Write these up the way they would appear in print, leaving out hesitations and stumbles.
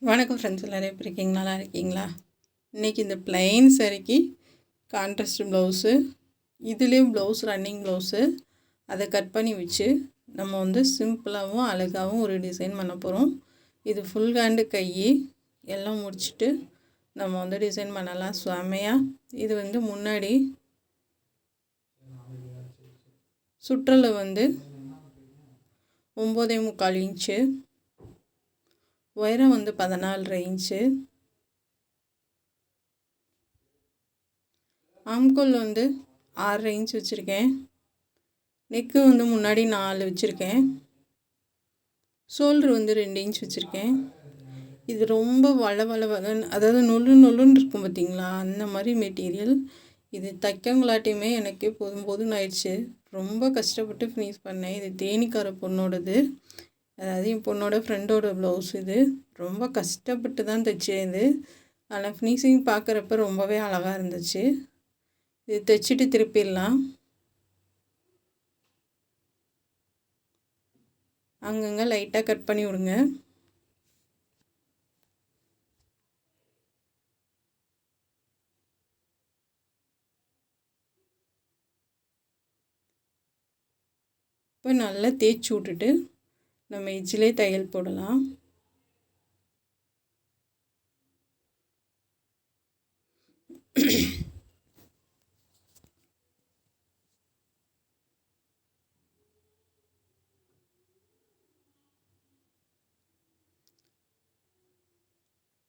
வணக்கம் ஃப்ரெண்ட்ஸ், எல்லோரும் எப்படி இருக்கீங்க? நல்லா இருக்கீங்களா? இன்றைக்கி இந்த ப்ளைன் சாரிக்கு கான்ட்ராஸ்ட் ப்ளவுஸு, இதுலேயும் ப்ளவுஸ் ரன்னிங் ப்ளவுஸு அதை கட் பண்ணி வச்சு நம்ம சிம்பிளாகவும் அழகாகவும் ஒரு டிசைன் பண்ண போகிறோம். இது ஃபுல் ஹேண்டு கை எல்லாம் முடிச்சுட்டு நம்ம டிசைன் பண்ணலாம் செமையாக. இது முன்னாடி சுற்றலை 9.25 இன்ச்சு, உயரம் 14 இன்ச்சு, ஆம்கோல் 6 இன்ச் வச்சுருக்கேன். நெக்கு முன்னாடி 4 வச்சுருக்கேன். ஷோல்ட்ரு 2 இன்ச் வச்சுருக்கேன். இது ரொம்ப வளன்னு, அதாவது நொல்லுன்னு இருக்கும் பார்த்திங்களா, அந்த மாதிரி மெட்டீரியல். இது தைக்கங்களாட்டியுமே எனக்கு போதும்னு ஆயிடுச்சு. ரொம்ப கஷ்டப்பட்டு ஃபினிஷ் பண்ணேன். இது தேனிக்கார பொண்ணோடது, அதாவது என் பொண்ணோட ஃப்ரெண்டோட ப்ளவுஸ். இது ரொம்ப கஷ்டப்பட்டு தான் தைச்சேன் இது. ஆனால் ஃபினிஷிங் பார்க்குறப்ப ரொம்பவே அழகாக இருந்துச்சு. இது தைச்சிட்டு திருப்பிடலாம். அங்கங்கே லைட்டாக கட் பண்ணி விடுங்க. இப்போ நல்லா தேய்ச்சி விட்டுட்டு நம்ம எஜ்ஜிலே தையல் போடலாம்.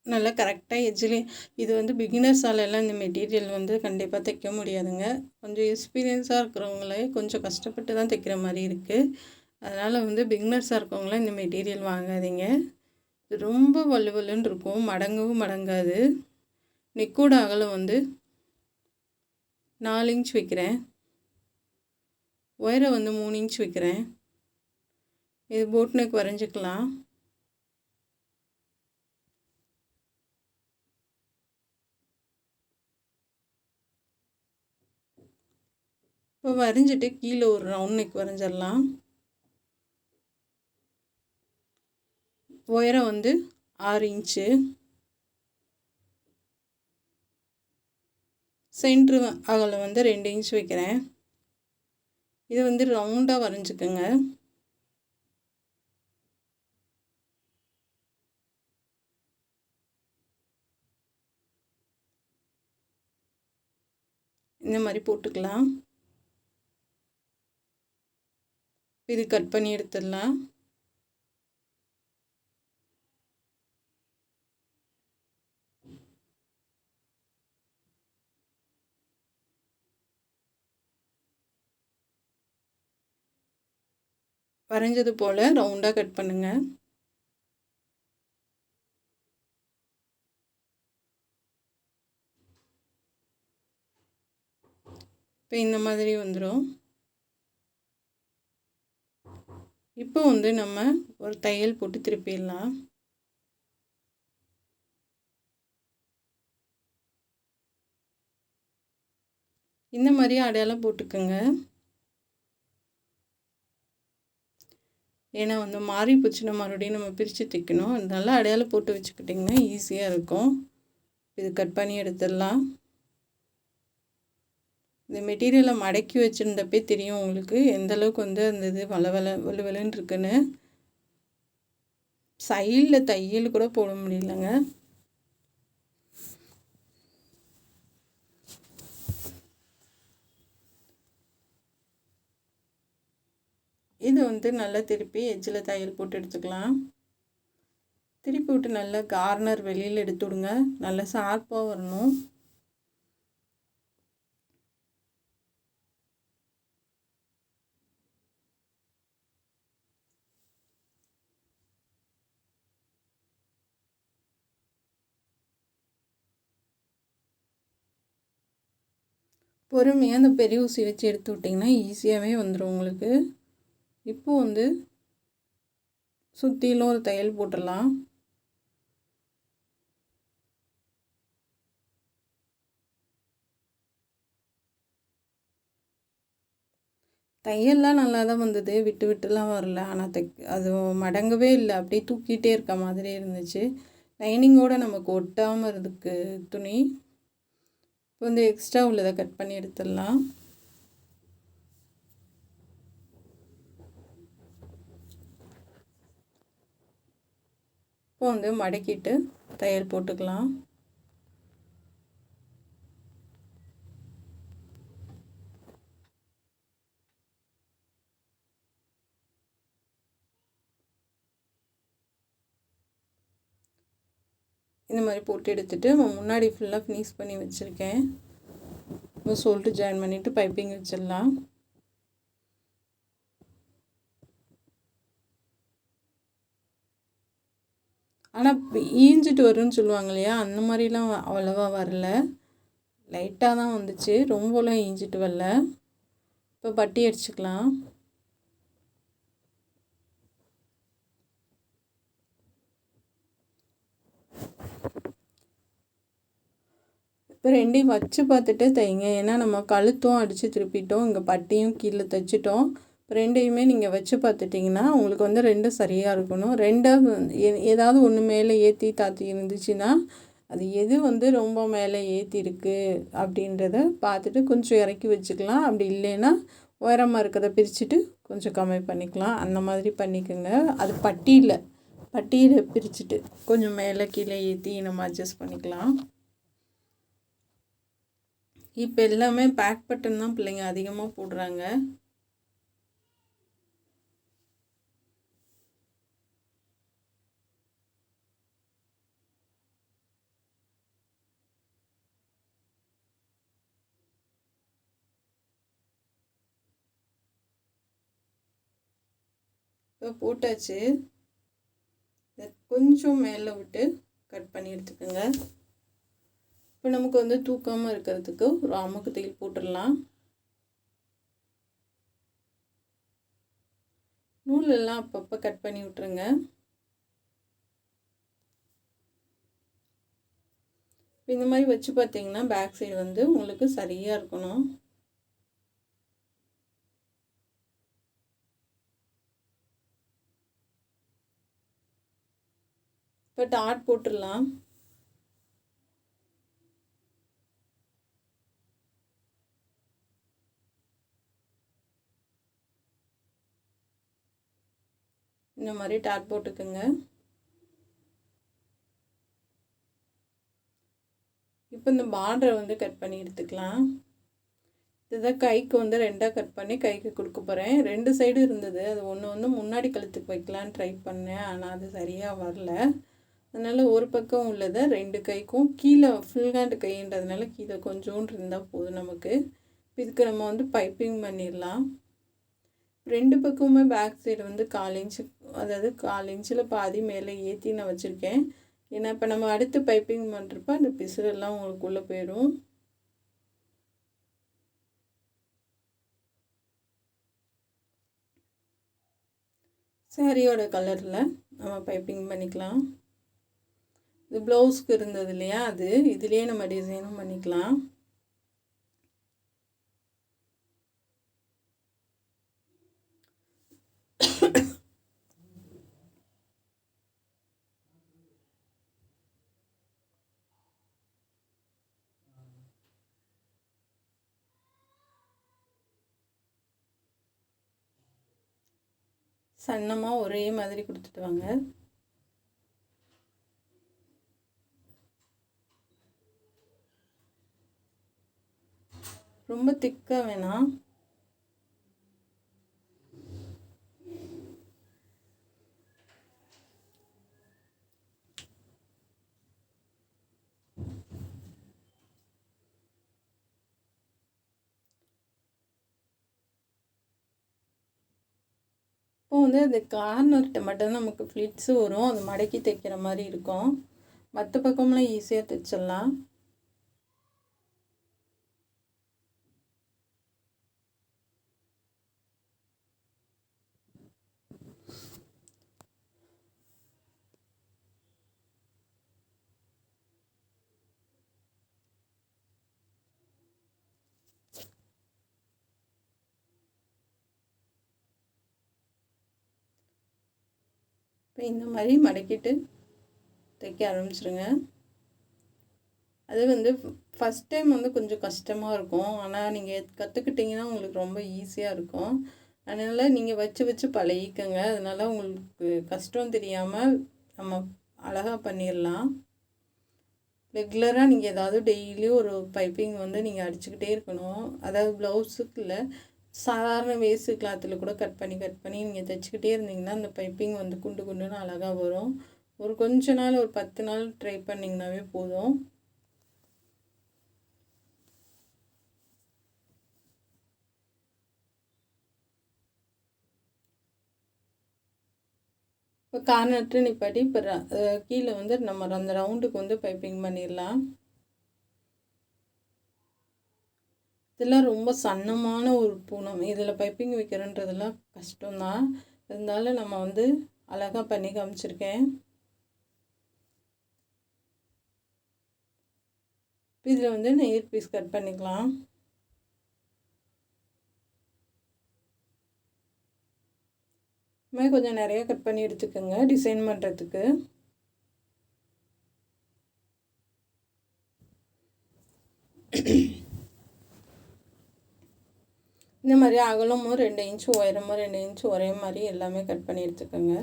நல்லா கரெக்டாக எஜ்ஜிலே. இது பிகினர்ஸாலெல்லாம் இந்த மெட்டீரியல் கண்டிப்பாக தைக்க முடியாதுங்க. கொஞ்சம் எக்ஸ்பீரியன்ஸாக இருக்கிறவங்களே கொஞ்சம் கஷ்டப்பட்டு தான் தைக்கிற மாதிரி இருக்குது. அதனால் பிகினர்ஸாக இருக்கவங்களாம் இந்த மெட்டீரியல் வாங்காதீங்க. இது ரொம்ப வலுவலுன்னு இருக்கும், மடங்கவும் மடங்காது. நெக்கோட அகலம் 4 இன்ச் வைக்கிறேன். உயரம் 3 இன்ச் வைக்கிறேன். இது போட் நெக் வரைஞ்சிக்கலாம். இப்போ வரைஞ்சிட்டு கீழே ஒரு ரவுண்ட் நெக் வரைஞ்சிடலாம். உயரம் 6 இன்ச்சு. சென்ட்ரு அகலம் 2 இன்ச் வைக்கிறேன். இது ரவுண்டாக வரைஞ்சிக்கோங்க. இந்த மாதிரி போட்டுக்கலாம். இது கட் பண்ணி எடுத்துடலாம். வரைஞ்சது போல் ரவுண்டாக கட் பண்ணுங்கள். இப்போ இந்த மாதிரி வந்துடும். இப்போ நம்ம ஒரு தையல் போட்டு திருப்பிடலாம். இந்த மாதிரி அடையாளம் போட்டுக்கோங்க. ஏன்னா மாறி போச்சுன்னா மறுபடியும் நம்ம பிரித்து தைக்கணும். நல்லா அடையாளம் போட்டு வச்சுக்கிட்டிங்கன்னா ஈஸியாக இருக்கும். இது கட் பண்ணி எடுத்துடலாம். இந்த மெட்டீரியலை மடக்கி வச்சுருந்தப்பே தெரியும் உங்களுக்கு எந்தளவுக்கு அந்த இது வலுவலுன்னு இருக்குன்னு. சைடில் தையல் கூட போட முடியலங்க. இது நல்லா திருப்பி எஜ்ஜில் தையல் போட்டு எடுத்துக்கலாம். திருப்பி விட்டு நல்லா கார்னர் வெளியில் எடுத்து விடுங்க. நல்லா ஷார்ப்பாக வரணும். பொறுமையாக அந்த பெரிய ஊசி வச்சு எடுத்து விட்டிங்கன்னா ஈஸியாகவே வந்துடும் உங்களுக்கு. இப்போது சுற்றிலும் ஒரு தையல் போட்டுடலாம். தையல்லாம் நல்லா தான் வந்தது, விட்டுலாம் வரல. ஆனால் அது மடங்கவே இல்லை, அப்படியே தூக்கிட்டே இருக்க மாதிரி இருந்துச்சு. லைனிங்கோடு நமக்கு ஒட்டாமல் இருக்கு துணி. இப்போ வந்து எக்ஸ்ட்ரா உள்ளதை கட் பண்ணி எடுத்துடலாம். இப்போ வந்து மடக்கிட்டு தையல் போட்டுக்கலாம். இந்த மாதிரி போட்டு எடுத்துகிட்டு முன்னாடி ஃபுல்லாக ஃபினிஷ் பண்ணி வச்சுருக்கேன். இப்போ சொல்லிட்டு ஜாயின் பண்ணிவிட்டு பைப்பிங் வச்சிடலாம். ஆனால் ஈஞ்சிட்டு வரும்னு சொல்லுவாங்க இல்லையா, அந்த மாதிரிலாம் அவ்வளோவா வரல, லைட்டாக தான் வந்துச்சு, ரொம்பலாம் ஈஞ்சிட்டு வரல. இப்போ பட்டி அடிச்சுக்கலாம். இப்போ ரெண்டையும் வச்சு பார்த்துட்டு தைங்க. ஏன்னா நம்ம கழுத்தும் அடித்து திருப்பிட்டோம், இங்கே பட்டியும் கீழே தைச்சிட்டோம். இப்போ ரெண்டையுமே நீங்கள் வச்சு பார்த்துட்டிங்கன்னா உங்களுக்கு வந்து ரெண்டும் சரியாக இருக்கணும். ரெண்டாவது ஏதாவது ஒன்று மேலே ஏற்றி தாத்தி இருந்துச்சுன்னா அது எது வந்து ரொம்ப மேலே ஏற்றிருக்கு அப்படின்றத பார்த்துட்டு கொஞ்சம் இறக்கி வச்சுக்கலாம். அப்படி இல்லைன்னா உயரமாக இருக்கிறத பிரிச்சுட்டு கொஞ்சம் கம்மி பண்ணிக்கலாம். அந்த மாதிரி பண்ணிக்கோங்க. அது பட்டியில் பிரிச்சுட்டு கொஞ்சம் மேலே கீழே ஏற்றி நம்ம அட்ஜஸ்ட் பண்ணிக்கலாம். இப்போ எல்லாமே பேக் பட்டன் தான் பிள்ளைங்க அதிகமாக போடுறாங்க. இப்போ போட்டாச்சு. கொஞ்சம் மேலே விட்டு கட் பண்ணி எடுத்துக்கோங்க. இப்போ நமக்கு வந்து தூக்காமல் இருக்கிறதுக்கு ஒரு அமுக்கு தையல் போட்டுடலாம். நூலெல்லாம் அப்பப்போ கட் பண்ணி விட்டுருங்க. இந்த மாதிரி வச்சு பார்த்தீங்கன்னா பேக் சைடு வந்து உங்களுக்கு சரியாக இருக்கணும். இப்போ டாட் போட்டுடலாம். இந்த மாதிரி டாட் போட்டுக்கோங்க. இப்போ இந்த பார்டரை வந்து கட் பண்ணி எடுத்துக்கலாம். இதுதான் கைக்கு வந்து ரெண்டாக கட் பண்ணி கைக்கு கொடுக்க போகிறேன். 2 சைடு இருந்தது, அது ஒன்று முன்னாடி கழுத்துக்கு வைக்கலான்னு ட்ரை பண்ணேன், ஆனால் அது சரியாக வரல. அதனால் ஒரு பக்கம் உள்ளதை 2 கைக்கும் கீழே ஃபுல் ஹேண்ட் கைன்றதுனால கீழே கொஞ்சோண்டு இருந்தால் போதும் நமக்கு. இதுக்கு நம்ம வந்து பைப்பிங் பண்ணிடலாம். 2 பக்கமுமே பேக் சைடு வந்து 1/4 இன்ச்சு, அதாவது 1/4 இன்ச்சில் பாதி மேலே ஏற்றி நான் வச்சுருக்கேன். ஏன்னா இப்போ நம்ம அடுத்து பைப்பிங் பண்ணுறப்ப அந்த பிசுறெல்லாம் உங்களுக்குள்ளே போயிடும். சாரியோட கலரில் நம்ம பைப்பிங் பண்ணிக்கலாம். இது ப்ளவுஸ்க்கு இருந்தது இல்லையா, அது இதுலேயே நம்ம டிசைனும் பண்ணிக்கலாம். சன்னமாக ஒரே மாதிரி கொடுத்துட்டு வாங்க. ரொம்ப திக்காக வேணாம். இப்போ வந்து அந்த கார்னர்கிட்ட மட்டும் நமக்கு ஃப்ளிட்ஸு வரும், அது மடக்கி தைக்கிற மாதிரி இருக்கும். மற்ற பக்கம்லாம் ஈஸியாக தைச்சிடலாம். இப்போ இந்த மாதிரி மடக்கிட்டு தைக்க ஆரம்பிச்சிருங்க. அது ஃபஸ்ட் டைம் கொஞ்சம் கஷ்டமாக இருக்கும். ஆனால் நீங்கள் கற்றுக்கிட்டிங்கன்னா உங்களுக்கு ரொம்ப ஈஸியாக இருக்கும். அதனால் நீங்கள் வச்சு பழகிக்கங்க. அதனால் உங்களுக்கு கஷ்டம் தெரியாமல் நம்ம அழகாக பண்ணிடலாம். ரெகுலராக நீங்கள் ஏதாவது டெய்லியும் ஒரு பைப்பிங் நீங்கள் அடிச்சுக்கிட்டே இருக்கணும். அதாவது ப்ளவுஸுக்கு இல்லை, சாதாரண வேஸ்ட்டு கிளாத்தில் கூட கட் பண்ணி நீங்கள் தைச்சிக்கிட்டே இருந்தீங்கன்னா அந்த பைப்பிங் குண்டு குண்டுன்னு அழகாக வரும். ஒரு கொஞ்ச நாள், ஒரு 10 நாள் ட்ரை பண்ணிங்கனாவே போதும். இப்போ கார்னர்ட்டு நிப்பாட்டி இப்போ கீழே நம்ம அந்த ரவுண்டுக்கு பைப்பிங் பண்ணிடலாம். இதெல்லாம் ரொம்ப சன்னமான ஒரு பூனம். இதில் பைப்பிங் வைக்கிறன்றதெல்லாம் கஷ்டம்தான். இருந்தாலும் நம்ம அழகாக பண்ணி காமிச்சிருக்கேன். இதில் நெயில் பீஸ் கட் பண்ணிக்கலாம். கொஞ்சம் நிறைய கட் பண்ணி எடுத்துக்கோங்க டிசைன் பண்ணுறதுக்கு. இந்த மாதிரி அகலமும் 2 இன்ச்சு, உயரமும் 2 இன்ச்சு ஒரே மாதிரி எல்லாமே கட் பண்ணி எடுத்துக்கோங்க.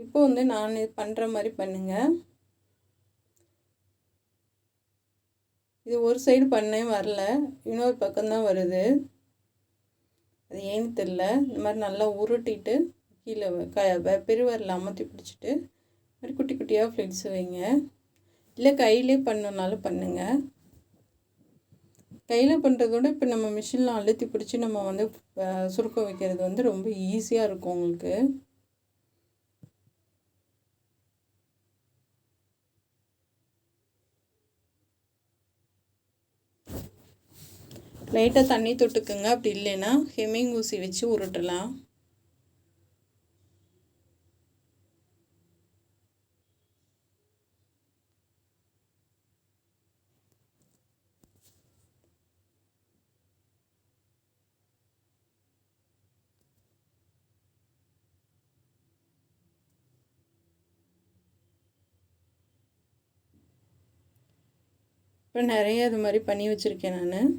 இப்போ நான் பண்ணுற மாதிரி பண்ணுங்கள். இது ஒரு சைடு பண்ணேன் வரல, இன்னொரு பக்கம்தான் வருது. அது ஏன்னு தெரில. இந்த மாதிரி நல்லா உருட்டிட்டு கீழே பெருவரில் அமர்த்தி பிடிச்சிட்டு மாதிரி குட்டி குட்டியாக ஃப்ளிட்ஸ் வைங்க. இல்லை கையிலே பண்ணனாலும் பண்ணுங்கள். கையில் பண்ணுறதோட இப்போ நம்ம மிஷினில் அழுத்தி பிடிச்சி நம்ம சுருக்க வைக்கிறது ரொம்ப ஈஸியாக இருக்கும் உங்களுக்கு. லைட்டாக தண்ணி தொட்டுக்குங்க. அப்படி இல்லைன்னா ஹெம்மிங் ஊசி வச்சு உருட்டலாம். இப்போ நிறைய இது மாதிரி பண்ணி வச்சுருக்கேன் நான்.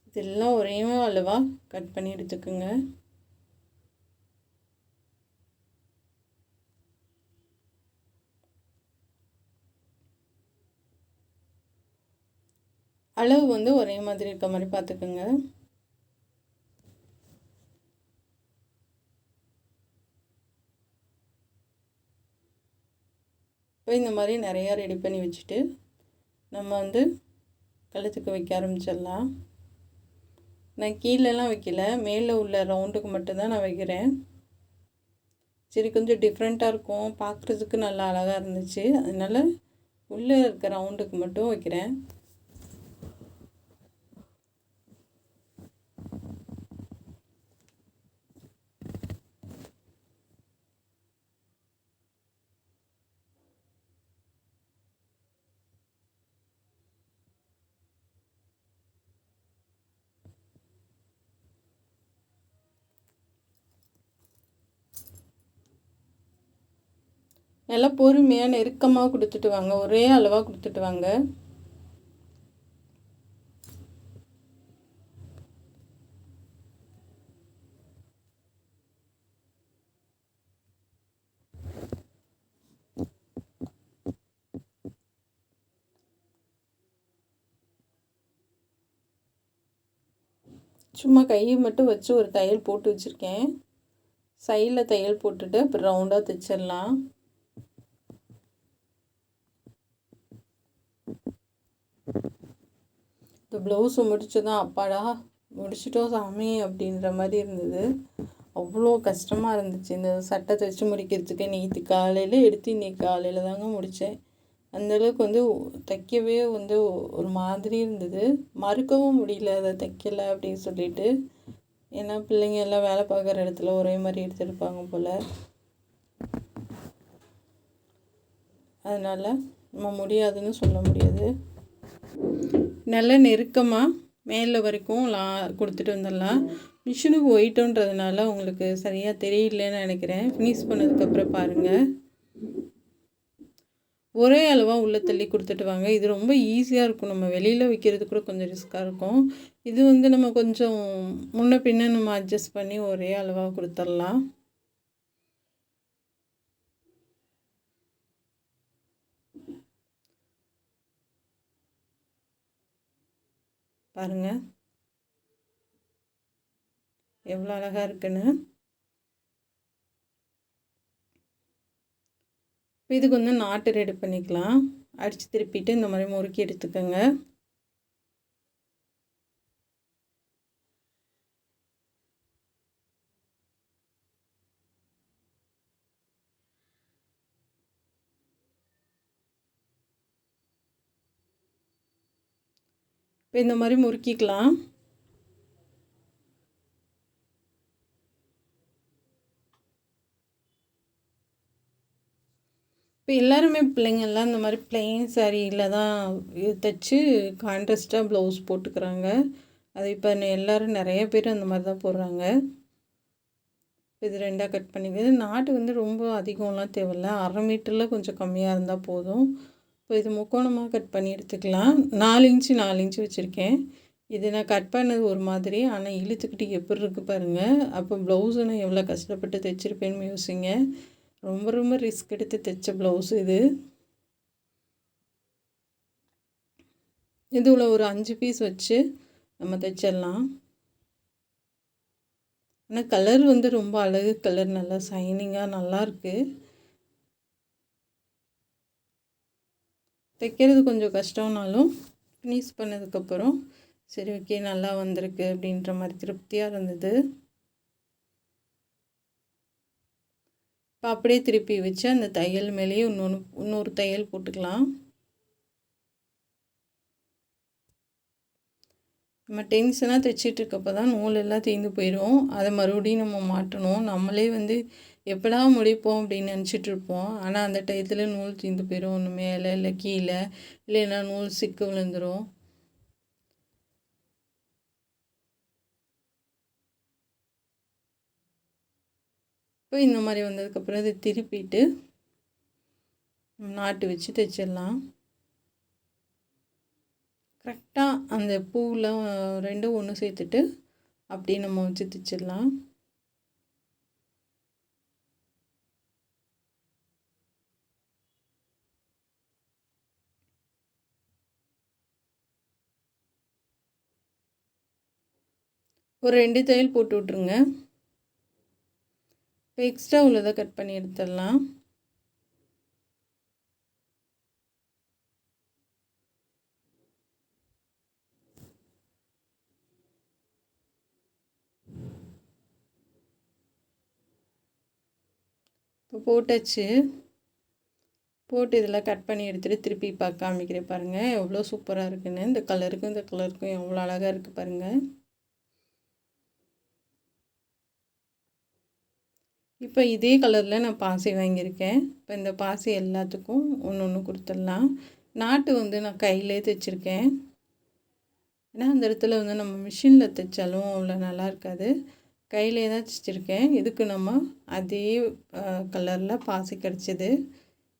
இதெல்லாம் ஒரே அளவாக கட் பண்ணி எடுத்துக்கோங்க. அளவு ஒரே மாதிரி இருக்க மாதிரி பார்த்துக்கோங்க. இப்போ இந்த மாதிரி நிறையா ரெடி பண்ணி வச்சுட்டு நம்ம கழுத்துக்கு வைக்க ஆரம்பிச்சிடலாம். நான் கீழெல்லாம் வைக்கல, மேலே உள்ள ரவுண்டுக்கு மட்டும்தான் நான் வைக்கிறேன். சரி, கொஞ்சம் டிஃப்ரெண்ட்டாக இருக்கும், பார்க்குறதுக்கு நல்லா அழகாக இருந்துச்சு. அதனால் உள்ளே இருக்க ரவுண்டுக்கு மட்டும் வைக்கிறேன். நல்லா பொறுமையாக நெருக்கமாக கொடுத்துட்டு வாங்க, ஒரே அளவாக கொடுத்துட்டு வாங்க. சும்மா கையை மட்டும் வச்சு ஒரு தையல் போட்டு வச்சுருக்கேன். சைடில் தையல் போட்டுட்டு அப்புறம் ரவுண்டாக தைச்சிடலாம். இந்த ப்ளவுஸு முடிச்சு தான் அப்பாடா முடிச்சிட்டோம் சாமி அப்படின்ற மாதிரி இருந்தது. அவ்வளோ கஷ்டமாக இருந்துச்சு இந்த சட்டை தைச்சி முடிக்கிறதுக்கு. நேற்று காலையில் எடுத்து இன்றைக்கி காலையில் தாங்க முடித்தேன். அந்தளவுக்கு தைக்கவே ஒரு மாதிரி இருந்தது. மறுக்கவும் முடியல அதை தைக்கலை அப்படின்னு சொல்லிட்டு. ஏன்னா பிள்ளைங்க எல்லாம் வேலை பார்க்குற இடத்துல ஒரே மாதிரி எடுத்துருப்பாங்க போல். அதனால் நம்ம முடியாதுன்னு சொல்ல முடியாது. நல்ல நெருக்கமாக மேலே வரைக்கும் கொடுத்துட்டு வந்துடலாம். மிஷினுக்கு ஒயிட்டுன்றதுனால உங்களுக்கு சரியாக தெரியலன்னு நினைக்கிறேன். ஃபினிஷ் பண்ணதுக்கப்புறம் பாருங்கள். ஒரே அளவாக உள்ளே தள்ளி கொடுத்துட்டு வாங்க. இது ரொம்ப ஈஸியாக இருக்கும். நம்ம வெளியில் விற்கிறது கூட கொஞ்சம் ரிஸ்க்காக இருக்கும். இது வந்து நம்ம கொஞ்சம் முன்ன பின்ன நம்ம அட்ஜஸ்ட் பண்ணி ஒரே அளவாக கொடுத்துடலாம். பாருங்கள் எவ்வளோ அழகாக இருக்குன்னு. இப்போ இதுக்கு வந்து நாட்டு ரெடி பண்ணிக்கலாம். அடித்து திருப்பிட்டு இந்த மாதிரி முறுக்கி எடுத்துக்கோங்க. இப்போ இந்த மாதிரி முறுக்கிக்கலாம். இப்போ எல்லாருமே பிள்ளைங்கள்லாம் இந்த மாதிரி ப்ளெயின் சாரியில் தான் தைச்சி கான்ட்ராஸ்ட்டாக ப்ளவுஸ் போட்டுக்கிறாங்க. அது இப்போ எல்லோரும் நிறைய பேர் அந்த மாதிரி தான் போடுறாங்க. இது 2ஆக கட் பண்ணிக்கிறது. நாட்டு வந்து ரொம்ப அதிகம்லாம் தேவையில்ல. 1/2 மீட்டரில் கொஞ்சம் கம்மியாக இருந்தால் போதும். இப்போ இது முக்கோணமாக கட் பண்ணி எடுத்துக்கலாம். 4 இன்ச்சு 4 இன்ச்சு வச்சுருக்கேன். இது நான் கட் பண்ணது ஒரு மாதிரி, ஆனால் இழுத்துக்கிட்டு எப்படி இருக்குது பாருங்கள். அப்போ ப்ளவுஸை நான் எவ்வளோ கஷ்டப்பட்டு தைச்சிருப்பேன்னு யோசிங்க. ரொம்ப ரொம்ப ரிஸ்க் எடுத்து தைச்ச ப்ளவுஸ் இது. இதில் ஒரு 5 பீஸ் வச்சு நம்ம தைச்சிடலாம். ஆனால் கலர் வந்து ரொம்ப அழகு கலர், நல்லா ஷைனிங்காக நல்லாயிருக்கு. தைக்கிறது கொஞ்சம் கஷ்டம்னாலும் ஃபினிஷ் பண்ணதுக்கப்புறம் சரி ஓகே நல்லா வந்திருக்கு அப்படின்ற மாதிரி திருப்தியாக இருந்தது. இப்போ அப்படியே திருப்பி வச்சு அந்த தையல் மேலேயே இன்னொரு தையல் போட்டுக்கலாம். நம்ம டென்ஷனாக தைச்சிட்ருக்கப்போ தான் நூல் எல்லாம் தீர்ந்து போயிடும். அதை மறுபடியும் நம்ம மாட்டணும். நம்மளே வந்து எப்படா முடிப்போம் அப்படின்னு நினச்சிட்ருப்போம். ஆனால் அந்த டயத்தில் நூல் தீர்ந்து போயிடும். ஒன்று மேலே இல்லை கீழே, இல்லைன்னா நூல் சிக்கு விழுந்துடும். இப்போ இந்த மாதிரி வந்ததுக்கப்புறம் இதை திருப்பிட்டு நாட்டு வச்சு தைச்சிடலாம். கரெக்டாக அந்த பூவில் 2 ஒன்று சேர்த்துட்டு அப்படியே நம்ம வச்சு தைச்சிடலாம். ஒரு 2 தையல் போட்டு விட்ருங்க. இப்போ எக்ஸ்ட்ரா உள்ளதை கட் பண்ணி எடுத்துடலாம். இப்போ போட்டாச்சு. போட்டு இதில் கட் பண்ணி எடுத்துகிட்டு திருப்பி காமிக்கிறேன் பாருங்கள் எவ்வளோ சூப்பராக இருக்குன்னு. இந்த கலருக்கும் எவ்வளோ அழகாக இருக்குது பாருங்கள். இப்போ இதே கலரில் நான் பாசி வாங்கியிருக்கேன். இப்போ இந்த பாசி எல்லாத்துக்கும் ஒன்று கொடுத்துடலாம். நாட்டு வந்து நான் கையிலே தைச்சிருக்கேன். ஏன்னா அந்த இடத்துல வந்து நம்ம மிஷினில் தைச்சாலும் அவ்வளோ நல்லா இருக்காது. கையிலே தான் தைச்சிருக்கேன். இதுக்கு நம்ம அதே கலரில் பாசி கிடச்சிது.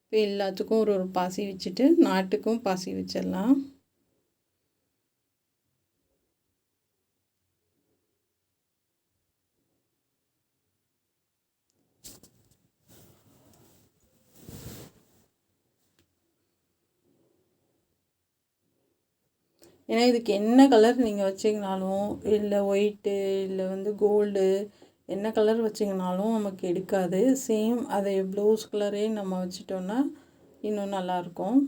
இப்போ எல்லாத்துக்கும் ஒரு பாசி வச்சுட்டு நாட்டுக்கும் பாசி வச்சிடலாம். ஏன்னா இதுக்கு என்ன கலர் நீங்கள் வச்சிங்கனாலும், இல்லை ஒயிட்டு, இல்லை வந்து கோல்டு, என்ன கலர் வச்சிங்கனாலும் நமக்கு எடுக்காது. சேம் அதை ப்ளவுஸ் கலரே நம்ம வச்சிட்டோன்னா இன்னும் நல்லாயிருக்கும்.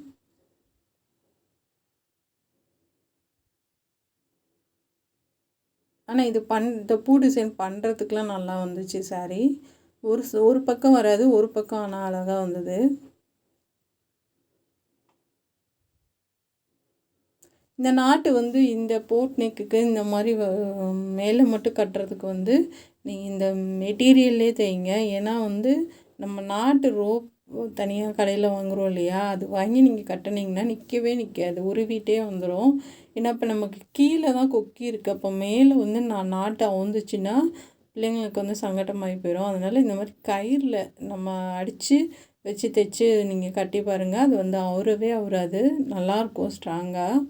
ஆனால் இந்த பூ டிசைன் பண்ணுறதுக்குலாம் நல்லா வந்துச்சு சாரீ. ஒரு பக்கம் வராது, ஒரு பக்கம் ஆனால் அழகாக வந்தது. இந்த நாட்டு வந்து இந்த போட் நெக்குக்கு இந்த மாதிரி மேலே மட்டும் கட்டுறதுக்கு வந்து நீங்கள் இந்த மெட்டீரியல்லே தைங்க. ஏன்னா வந்து நம்ம நாட்டு ரோப் தனியாக கடையில் வாங்குகிறோம் இல்லையா, அது வாங்கி நீங்கள் கட்டினீங்கன்னா நிற்கவே நிற்காது, உருவிட்டே வந்துடும். ஏன்னா இப்போ நமக்கு கீழே தான் கொக்கி இருக்குது, அப்போ மேலே வந்து நாட்டை அவுந்துச்சுன்னா பிள்ளைங்களுக்கு வந்து சங்கடமாகி போயிடும். அதனால் இந்த மாதிரி கயிறில் நம்ம அடித்து வச்சு தைச்சி நீங்கள் கட்டி பாருங்கள், அது வந்து அவுராது, நல்லாயிருக்கும் ஸ்ட்ராங்காக.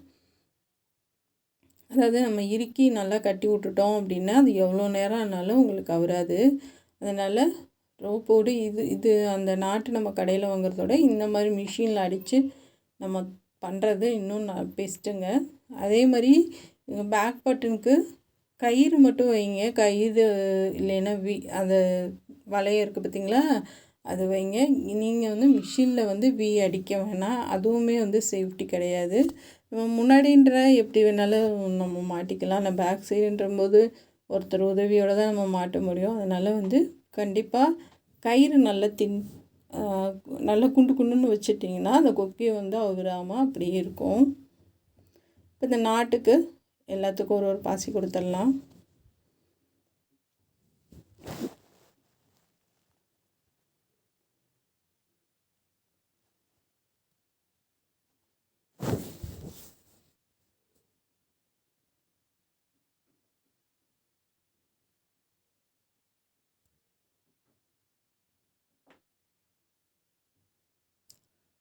அதாவது நம்ம இறுக்கி நல்லா கட்டி விட்டுட்டோம் அப்படின்னா அது எவ்வளோ நேரம் ஆனாலும் உங்களுக்கு அவுராது. அதனால் ரோப்போடு இது அந்த நாட்டு நம்ம கடையில் வாங்குறதோட இந்த மாதிரி மிஷினில் அடித்து நம்ம பண்ணுறது இன்னும் பெஸ்ட்டுங்க. அதே மாதிரி பேக் பட்டனுக்கு கயிறு மட்டும் வைங்க, கயிறு இல்லைன்னா அந்த வளையம் இருக்குது பார்த்திங்களா, அது வைங்க. நீங்கள் வந்து மிஷினில் வந்து அடிக்க வேணாம், அதுவுமே வந்து சேஃப்டி கிடையாது. முன்னாடின்ற எப்படி வேணாலும் நம்ம மாட்டிக்கலாம், நான் பேக் சைடுன்ற போது ஒருத்தர் உதவியோடு தான் நம்ம மாட்ட முடியும். அதனால் வந்து கண்டிப்பாக கயிறு நல்லா குண்டு குண்டுன்னு வச்சிட்டிங்கன்னா அந்த கொக்கியை வந்து அவுராமல் அப்படியே இருக்கும். இப்போ இந்த நாட்டுக்கு எல்லாத்துக்கும் ஒரு பாசி கொடுத்துடலாம்.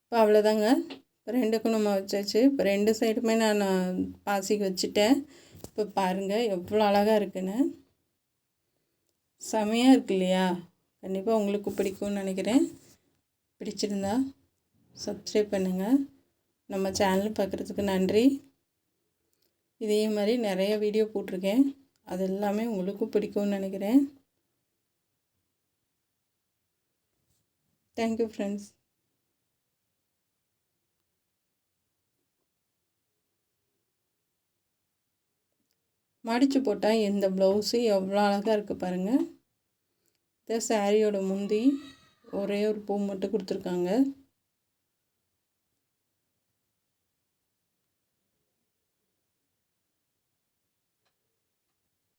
இப்போ அவ்வளோதாங்க, ரெண்டுக்கும் நம்ம வச்சாச்சு. இப்போ 2 சைடுமே நான் பாசிக்கு வச்சுட்டேன். இப்போ பாருங்கள் எவ்வளோ அழகாக இருக்குன்னு, செமையாக இருக்கு இல்லையா? கண்டிப்பாக உங்களுக்கு பிடிக்கும்னு நினைக்கிறேன். பிடிச்சிருந்தா சப்ஸ்கிரைப் பண்ணுங்கள். நம்ம சேனல் பார்க்குறதுக்கு நன்றி. இதே மாதிரி நிறைய வீடியோ போட்டிருக்கேன், அது எல்லாமே உங்களுக்கும் பிடிக்கும்னு நினைக்கிறேன். Thank you friends. மடித்து போட்டால் இந்த ப்ளவுஸு எவ்வளோ அழகாக இருக்குது பாருங்கள். இந்த சாரியோட முந்தி ஒரே ஒரு பூ மட்டும் கொடுத்துருக்காங்க.